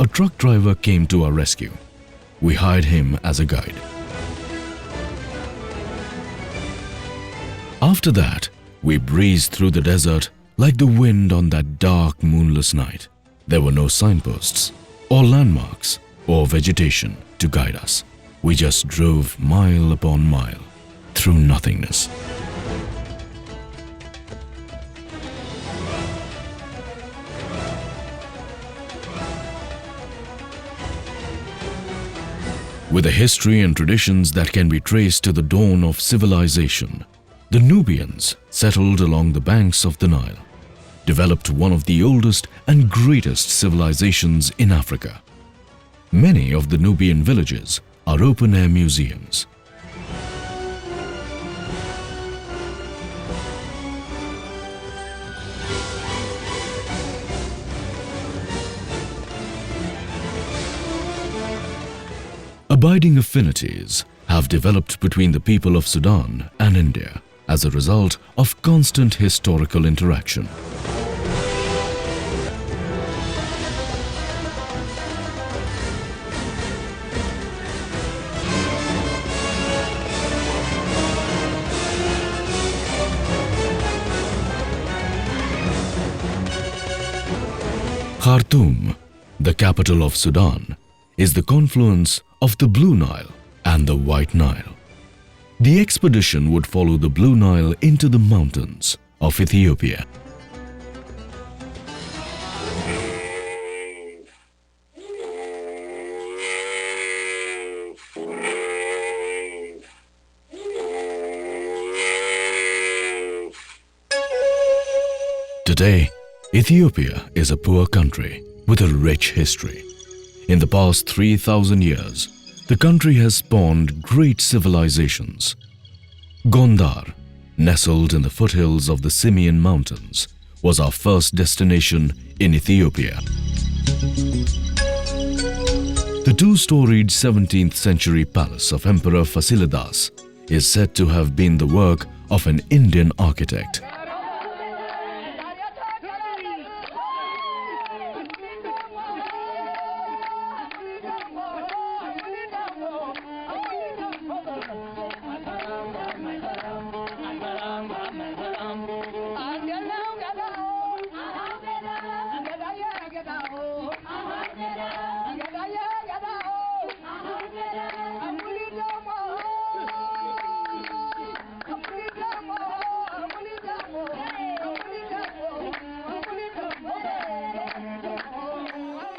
a truck driver came to our rescue. We hired him as a guide. After that, we breezed through the desert like the wind on that dark, moonless night. There were no signposts, or landmarks, or vegetation to guide us. We just drove mile upon mile through nothingness. With a history and traditions that can be traced to the dawn of civilization, the Nubians settled along the banks of the Nile, developed one of the oldest and greatest civilizations in Africa. Many of the Nubian villages are open-air museums. Abiding affinities have developed between the people of Sudan and India as a result of constant historical interaction. Khartoum, the capital of Sudan, is the confluence of the Blue Nile and the White Nile. The expedition would follow the Blue Nile into the mountains of Ethiopia. Today, Ethiopia is a poor country with a rich history. In the past 3,000 years, the country has spawned great civilizations. Gondar, nestled in the foothills of the Simeon Mountains, was our first destination in Ethiopia. The two-storied 17th century palace of Emperor Fasilidas is said to have been the work of an Indian architect.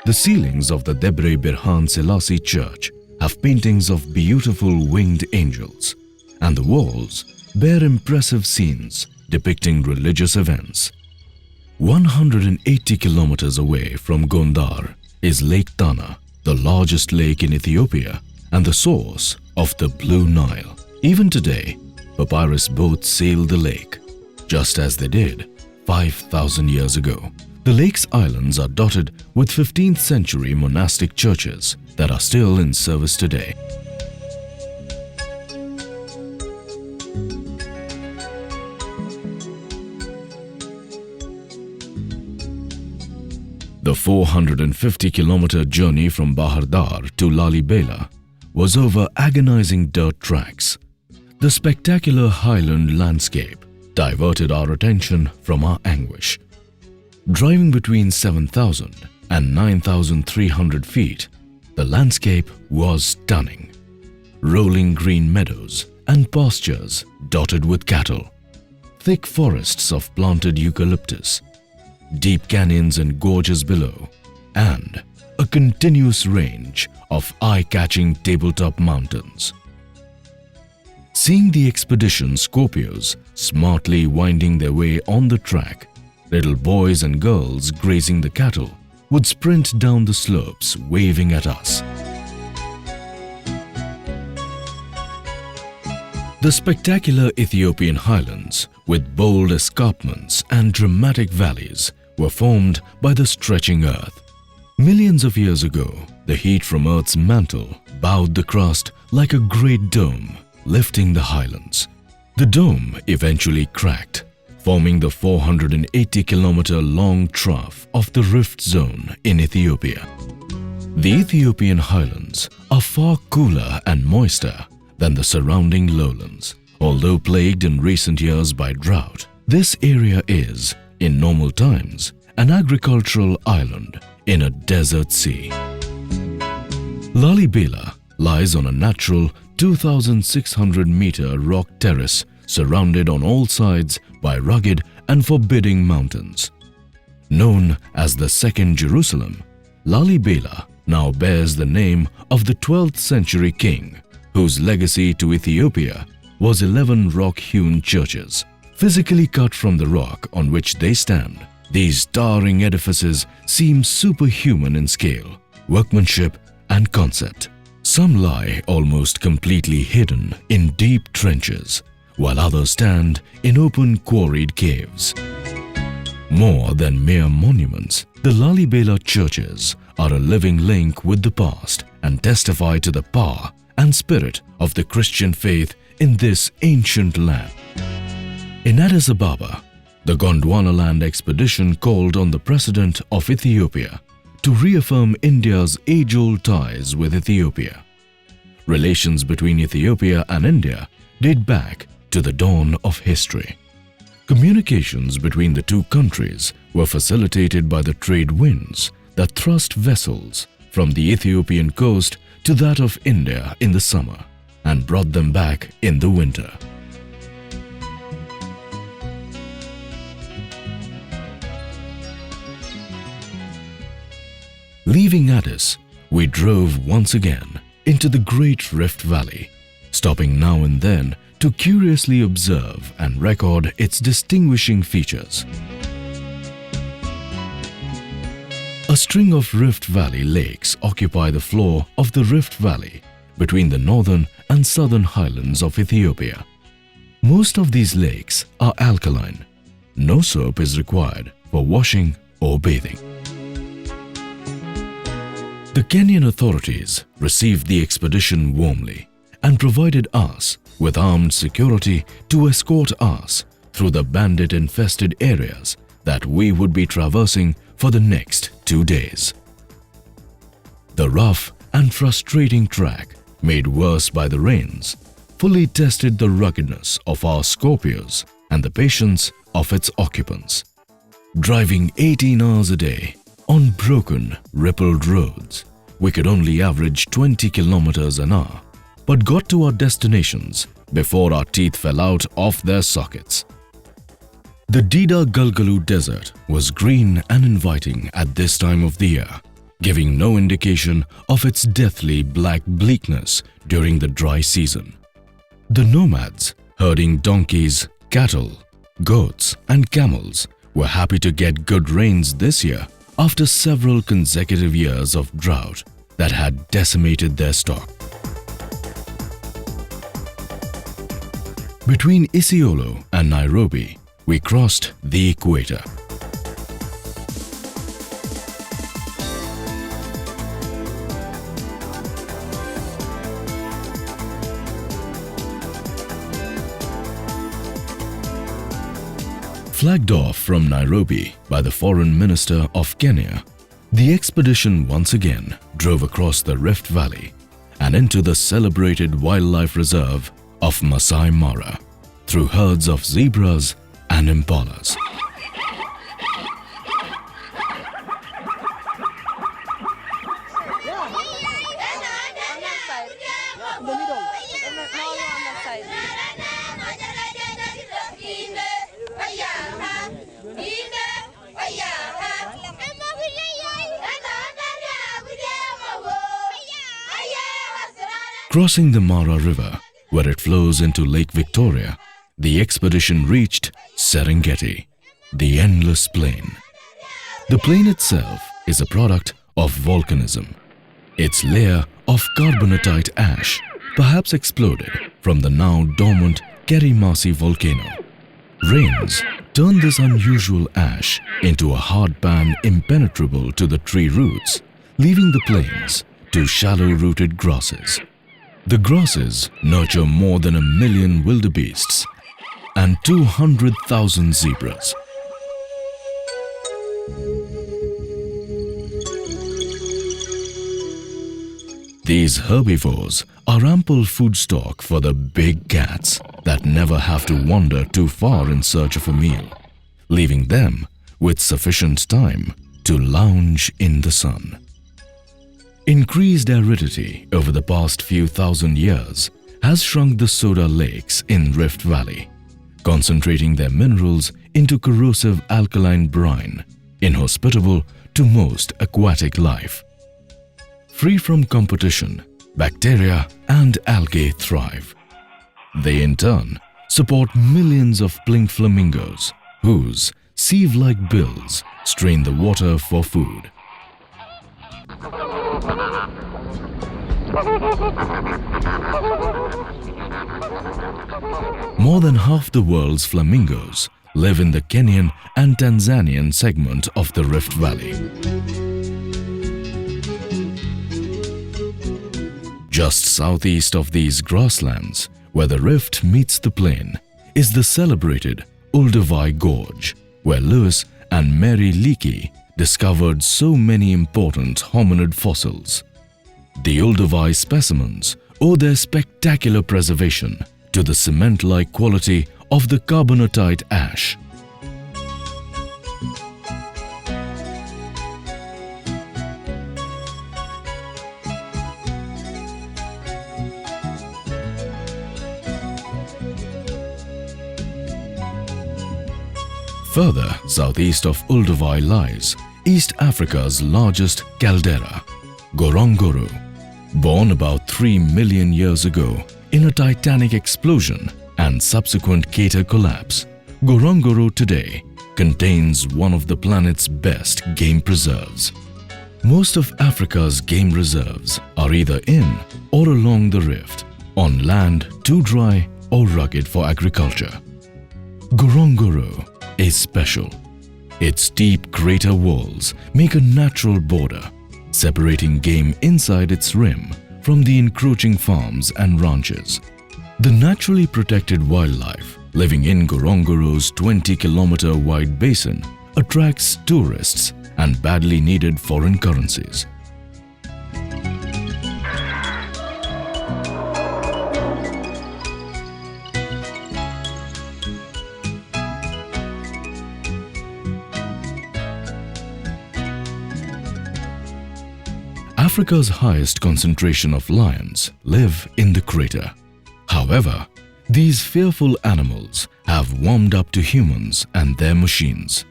The ceilings of the Debre Birhan Selassie Church have paintings of beautiful winged angels, and the walls bear impressive scenes depicting religious events. 180 kilometers away from Gondar is Lake Tana, the largest lake in Ethiopia and the source of the Blue Nile. Even today, papyrus boats sail the lake, just as they did 5,000 years ago. The lake's islands are dotted with 15th century monastic churches that are still in service today. The 450-kilometer journey from Bahar Dar to Lalibela was over agonizing dirt tracks. The spectacular highland landscape diverted our attention from our anguish. Driving between 7,000 and 9,300 feet, the landscape was stunning. Rolling green meadows and pastures dotted with cattle, thick forests of planted eucalyptus, deep canyons and gorges below, and a continuous range of eye-catching tabletop mountains. Seeing the expedition Scorpios smartly winding their way on the track, little boys and girls grazing the cattle would sprint down the slopes waving at us. The spectacular Ethiopian highlands, with bold escarpments and dramatic valleys, were formed by the stretching earth. Millions of years ago, the heat from Earth's mantle bowed the crust like a great dome, lifting the highlands. The dome eventually cracked, forming the 480-kilometer long trough of the Rift Zone in Ethiopia. The Ethiopian highlands are far cooler and moister than the surrounding lowlands. Although plagued in recent years by drought, this area is, in normal times, an agricultural island in a desert sea. Lalibela lies on a natural 2,600-meter rock terrace surrounded on all sides by rugged and forbidding mountains. Known as the Second Jerusalem, Lalibela now bears the name of the 12th century king, whose legacy to Ethiopia was 11 rock-hewn churches. Physically cut from the rock on which they stand, these towering edifices seem superhuman in scale, workmanship and concept. Some lie almost completely hidden in deep trenches, while others stand in open quarried caves. More than mere monuments, the Lalibela churches are a living link with the past and testify to the power and spirit of the Christian faith in this ancient land. In Addis Ababa, the Gondwanaland expedition called on the President of Ethiopia to reaffirm India's age-old ties with Ethiopia. Relations between Ethiopia and India date back to the dawn of history. Communications between the two countries were facilitated by the trade winds that thrust vessels from the Ethiopian coast to that of India in the summer and brought them back in the winter. Leaving Addis, we drove once again into the Great Rift Valley, stopping now and then to curiously observe and record its distinguishing features. A string of Rift Valley lakes occupy the floor of the Rift Valley between the northern and southern highlands of Ethiopia. Most of these lakes are alkaline. No soap is required for washing or bathing. The Kenyan authorities received the expedition warmly and provided us with armed security to escort us through the bandit-infested areas that we would be traversing for the next 2 days. The rough and frustrating track, made worse by the rains, fully tested the ruggedness of our Scorpios and the patience of its occupants. Driving 18 hours a day on broken, rippled roads, we could only average 20 kilometers an hour, but got to our destinations before our teeth fell out of their sockets. The Dida Galgalu Desert was green and inviting at this time of the year, giving no indication of its deathly black bleakness during the dry season. The nomads, herding donkeys, cattle, goats and camels, were happy to get good rains this year after several consecutive years of drought that had decimated their stock. Between Isiolo and Nairobi, we crossed the equator. Flagged off from Nairobi by the Foreign Minister of Kenya, the expedition once again drove across the Rift Valley and into the celebrated wildlife reserve of Masai Mara through herds of zebras and impalas. Crossing the Mara River, where it flows into Lake Victoria, the expedition reached Serengeti, the endless plain. The plain itself is a product of volcanism. Its layer of carbonatite ash perhaps exploded from the now dormant Kerimasi volcano. Rains turn this unusual ash into a hard pan impenetrable to the tree roots, leaving the plains to shallow-rooted grasses. The grasses nurture more than 1 million wildebeests and 200,000 zebras. These herbivores are ample food stock for the big cats that never have to wander too far in search of a meal, leaving them with sufficient time to lounge in the sun. Increased aridity over the past few thousand years has shrunk the soda lakes in Rift Valley, concentrating their minerals into corrosive alkaline brine, inhospitable to most aquatic life. Free from competition, bacteria and algae thrive. They in turn support millions of pink flamingos whose sieve-like bills strain the water for food. More than half the world's flamingos live in the Kenyan and Tanzanian segment of the Rift Valley. Just southeast of these grasslands, where the rift meets the plain, is the celebrated Olduvai Gorge, where Lewis and Mary Leakey discovered so many important hominid fossils. The Olduvai specimens owe their spectacular preservation to the cement-like quality of the carbonatite ash. Further southeast of Olduvai lies East Africa's largest caldera, Ngorongoro. Born about 3 million years ago in a titanic explosion and subsequent crater collapse, Ngorongoro today contains one of the planet's best game preserves. Most of Africa's game reserves are either in or along the rift, on land too dry or rugged for agriculture. Ngorongoro is special. Its deep crater walls make a natural border, separating game inside its rim from the encroaching farms and ranches. The naturally protected wildlife living in Ngorongoro's 20-kilometer wide basin attracts tourists and badly needed foreign currencies. Africa's highest concentration of lions live in the crater. However, these fearful animals have warmed up to humans and their machines.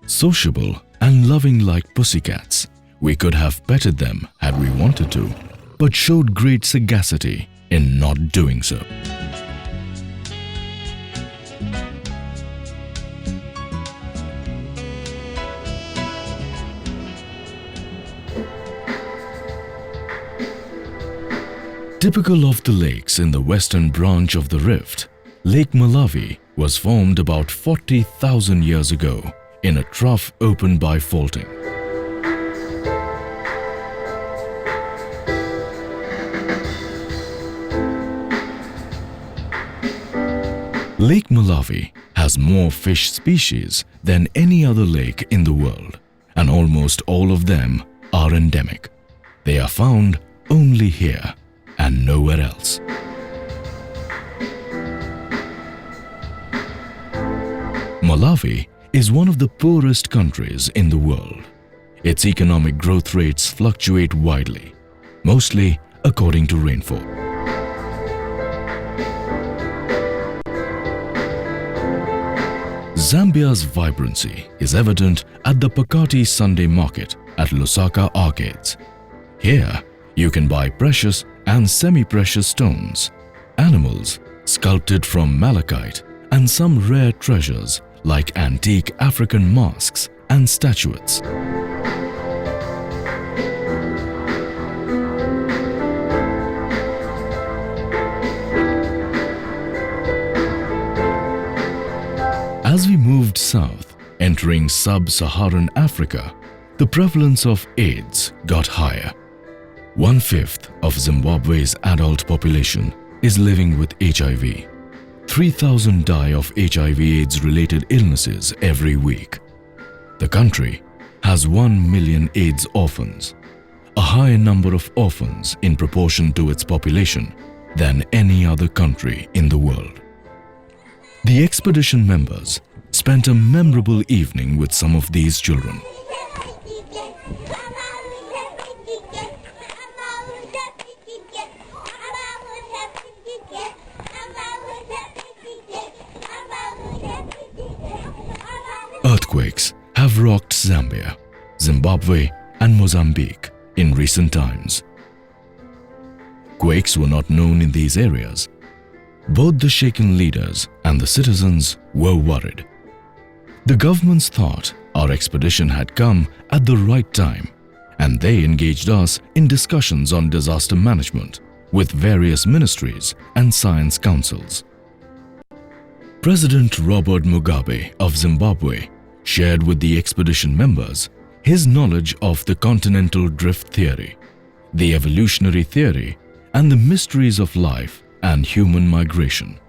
Sociable and loving like pussycats, we could have petted them had we wanted to, but showed great sagacity in not doing so. Typical of the lakes in the western branch of the rift, Lake Malawi was formed about 40,000 years ago in a trough opened by faulting. Lake Malawi has more fish species than any other lake in the world, and almost all of them are endemic. They are found only here and nowhere else. Malawi is one of the poorest countries in the world. Its economic growth rates fluctuate widely, mostly according to rainfall. Zambia's vibrancy is evident at the Pakati Sunday Market at Lusaka Arcades. Here, you can buy precious and semi-precious stones, animals sculpted from malachite, and some rare treasures like antique African masks and statuettes. As we moved south, entering sub-Saharan Africa, the prevalence of AIDS got higher. 1/5 of Zimbabwe's adult population is living with HIV. 3,000 die of HIV/AIDS-related illnesses every week. The country has 1 million AIDS orphans. a higher number of orphans in proportion to its population than any other country in the world. The expedition members spent a memorable evening with some of these children. Earthquakes have rocked Zambia, Zimbabwe, and Mozambique in recent times. Quakes were not known in these areas. Both the shaken leaders and the citizens were worried. The governments thought our expedition had come at the right time, and they engaged us in discussions on disaster management with various ministries and science councils. President Robert Mugabe of Zimbabwe shared with the expedition members his knowledge of the continental drift theory, the evolutionary theory, and the mysteries of life and human migration.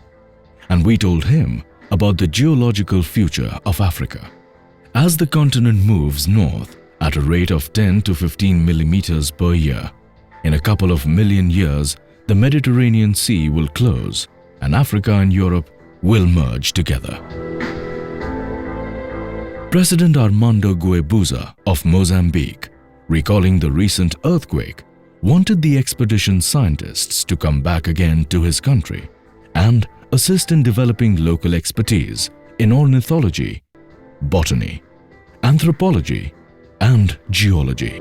And we told him about the geological future of Africa. As the continent moves north at a rate of 10 to 15 millimeters per year, in a couple of million years, the Mediterranean Sea will close and Africa and Europe will merge together. President Armando Guebuza of Mozambique, recalling the recent earthquake, wanted the expedition scientists to come back again to his country and assist in developing local expertise in ornithology, botany, anthropology, and geology.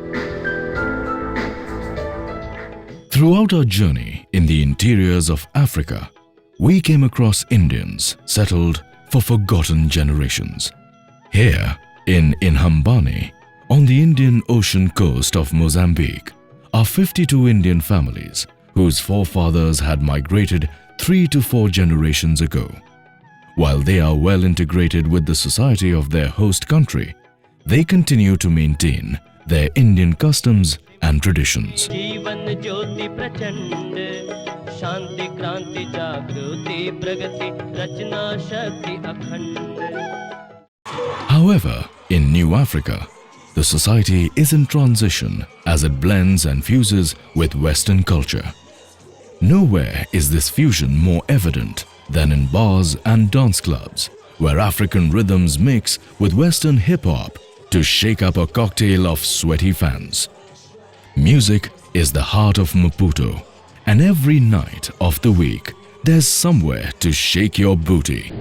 Throughout our journey in the interiors of Africa, we came across Indians settled for forgotten generations. Here, in Inhambane, on the Indian Ocean coast of Mozambique, are 52 Indian families whose forefathers had migrated 3 to 4 generations ago. While they are well integrated with the society of their host country, they continue to maintain their Indian customs and traditions. However, in New Africa, the society is in transition as it blends and fuses with Western culture. Nowhere is this fusion more evident than in bars and dance clubs, where African rhythms mix with Western hip-hop to shake up a cocktail of sweaty fans. Music is the heart of Maputo, and every night of the week, there's somewhere to shake your booty.